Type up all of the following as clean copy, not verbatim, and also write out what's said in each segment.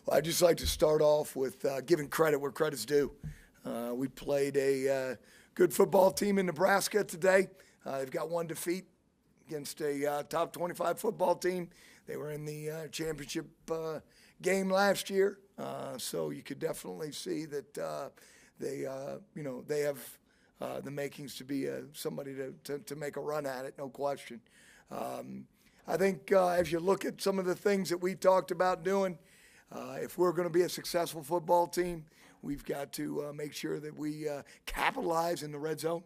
Well, I'd just like to start off with giving credit where credit's due. We played a good football team in Nebraska today. They've got one defeat against a top 25 football team. They were in the championship game last year, so you could definitely see that they have the makings to be somebody to make a run at it, no question. I think as you look at some of the things that we talked about doing, if we're going to be a successful football team, we've got to make sure that we capitalize in the red zone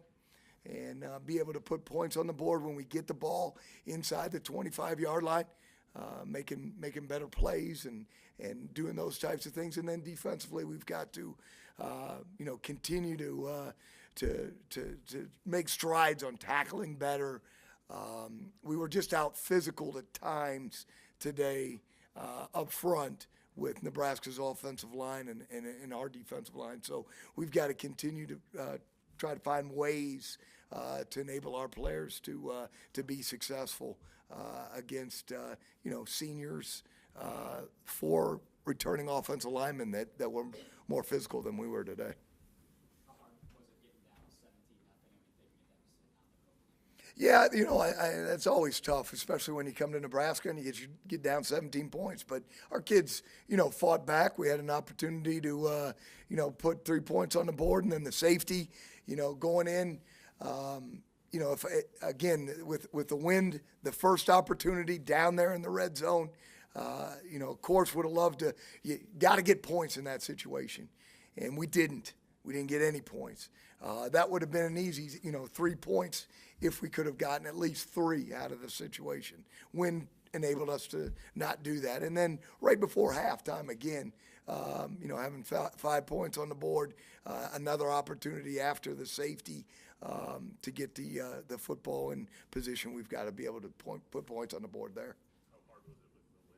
and be able to put points on the board when we get the ball inside the 25-yard line, making better plays and doing those types of things. And then defensively, we've got to continue to make strides on tackling better. We were just out physical at times today up front with Nebraska's offensive line and our defensive line. So we've got to continue to try to find ways to enable our players to be successful against seniors, 4 returning offensive linemen that were more physical than we were today. Yeah, that's always tough, especially when you come to Nebraska and you get down 17 points. But our kids, fought back. We had an opportunity to, put 3 points on the board, and then the safety, going in. If again with the wind, the first opportunity down there in the red zone, of course would have loved to. You got to get points in that situation, and we didn't. We didn't get any points. That would have been an easy, 3 points if we could have gotten at least 3 out of the situation. Wind enabled us to not do that. And then right before halftime again, having 5 points on the board, another opportunity after the safety to get the football in position. We've got to be able to put points on the board there. How hard was it with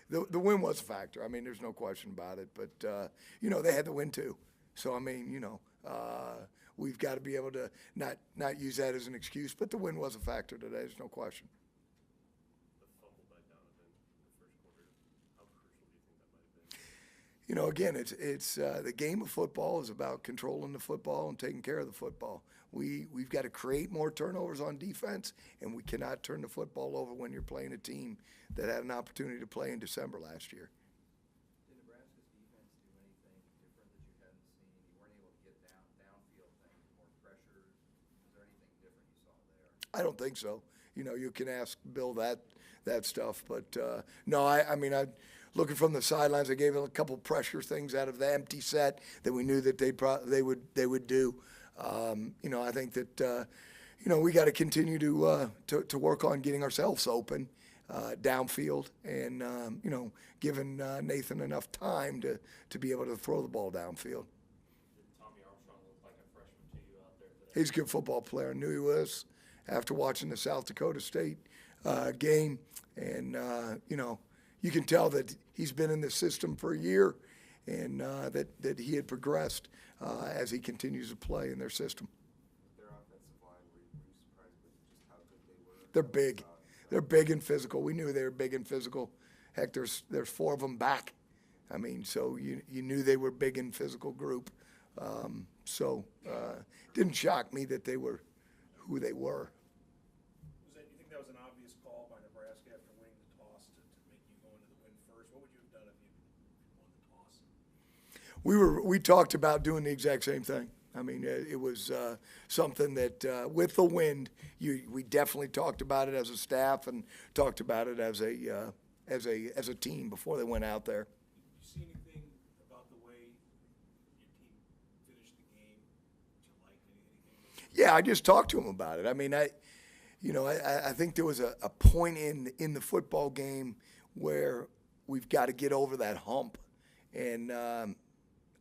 the wind today? The wind was a factor. I mean, there's no question about it. But, they had the wind too. So, I mean, we've got to be able to not use that as an excuse. But the wind was a factor today. There's no question. The fumble by Donovan in the first quarter, how crucial do you think that might have been? Again, it's the game of football is about controlling the football and taking care of the football. We've got to create more turnovers on defense, and we cannot turn the football over when you're playing a team that had an opportunity to play in December last year. Did Nebraska's defense do anything different that you hadn't seen? You weren't able to get downfield things, more pressures. Was there anything different you saw there? I don't think so. You can ask Bill that stuff, but no. I mean, looking from the sidelines, I gave a couple pressure things out of the empty set that we knew that they would do. I think that we got to continue to work on getting ourselves open downfield and giving Nathan enough time to be able to throw the ball downfield. Did Tommy Armstrong look like a freshman to you out there today? He's a good football player. I knew he was after watching the South Dakota State game, and you can tell that he's been in the system for a year, and that he had progressed as he continues to play in their system. Their offensive line, were you surprised with just how good they were? They're big. They're big and physical. We knew they were big and physical. Heck, there's 4 of them back. I mean, so you knew they were big and physical group. So it didn't shock me that they were who they were. Do you think that was an obvious call by Nebraska after winning the toss to make you go into the win first? What would you have done if you won the toss? We talked about doing the exact same thing. I mean, it was something that with the wind, we definitely talked about it as a staff and talked about it as a team before they went out there. Did you see anything about the way your team finished the game that you liked? Anything? Yeah, I just talked to him about it. I mean, I think there was a point in the football game where we've got to get over that hump, and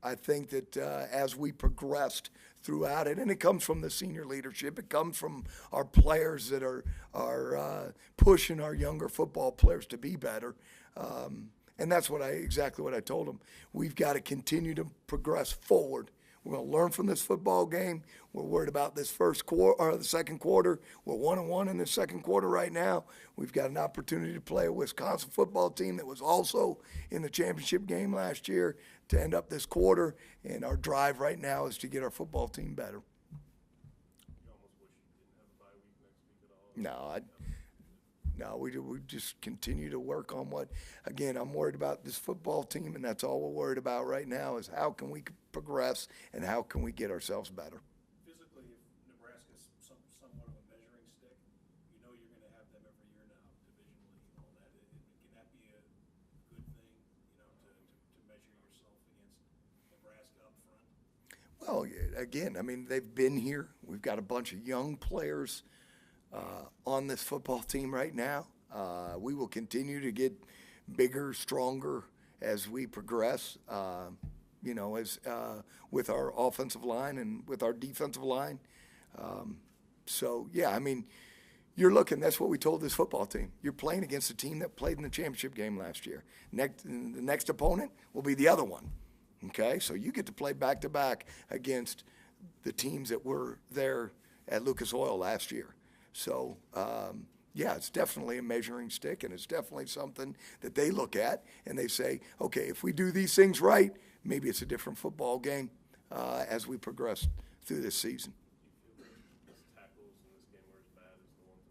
I think that as we progressed throughout it, and it comes from the senior leadership, it comes from our players that are pushing our younger football players to be better, and that's exactly what I told them. We've got to continue to progress forward. We're going to learn from this football game. We're worried about this first quarter or the second quarter. We're 1-1 in the second quarter right now. We've got an opportunity to play a Wisconsin football team that was also in the championship game last year to end up this quarter. And our drive right now is to get our football team better. You almost wish you didn't have a bye week next week at all. No, we just continue to work on what, again, I'm worried about this football team, and that's all we're worried about right now is how can we progress and how can we get ourselves better. Physically, if Nebraska's somewhat of a measuring stick, you know you're going to have them every year now, divisionally and all that. Can that be a good thing, you know, to measure yourself against Nebraska up front? Well, again, I mean, they've been here. We've got a bunch of young players on this football team right now. We will continue to get bigger, stronger as we progress, you know, as with our offensive line and with our defensive line. So, yeah, I mean, you're looking, that's what we told this football team. You're playing against a team that played in the championship game last year. The next opponent will be the other one, okay? So you get to play back-to-back against the teams that were there at Lucas Oil last year. So, yeah, it's definitely a measuring stick, and it's definitely something that they look at and they say, okay, if we do these things right, maybe it's a different football game as we progress through this season. Do you feel like his tackles in this game were as bad as the ones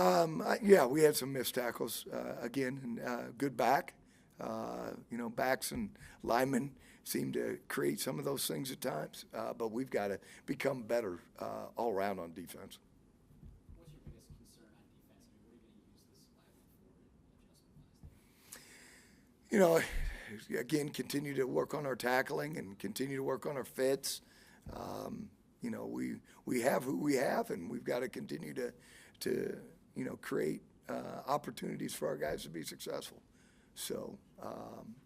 in Washington at all? Yeah, we had some missed tackles again, and good back. You know, backs and linemen seem to create some of those things at times, but we've got to become better all around on defense. What's your biggest concern on defense? I mean, what are you going to use this bye week for adjustment-wise? You know, again, continue to work on our tackling and continue to work on our fits. You know, we have who we have, and we've got to continue to you know, create opportunities for our guys to be successful. So,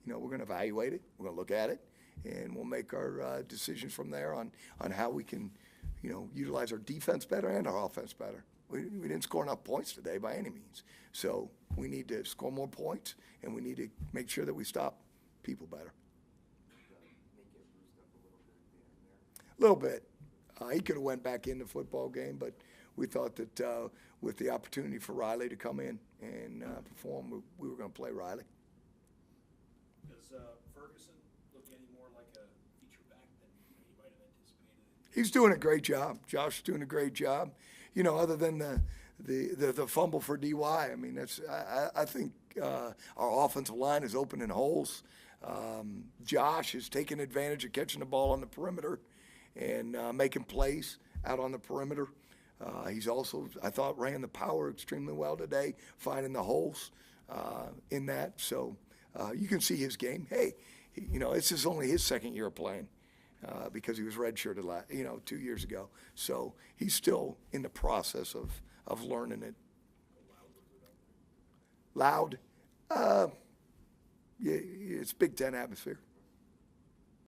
you know, we're going to evaluate it. We're going to look at it, and we'll make our decisions from there on how we can, you know, utilize our defense better and our offense better. We didn't score enough points today by any means. So we need to score more points, and we need to make sure that we stop people better. A little bit. He could have went back in the football game, but we thought that with the opportunity for Riley to come in and perform, we were going to play Riley. Does Ferguson look any more like a feature back than you might have anticipated? He's doing a great job. Josh is doing a great job. You know, other than the fumble for DY, I mean, that's I think our offensive line is opening holes. Josh is taking advantage of catching the ball on the perimeter and making plays out on the perimeter. He's also, I thought, ran the power extremely well today, finding the holes in that. So you can see his game. Hey, you know, this is only his second year of playing because he was redshirted, 2 years ago. So he's still in the process of learning it. Loud? Yeah, it's Big Ten atmosphere.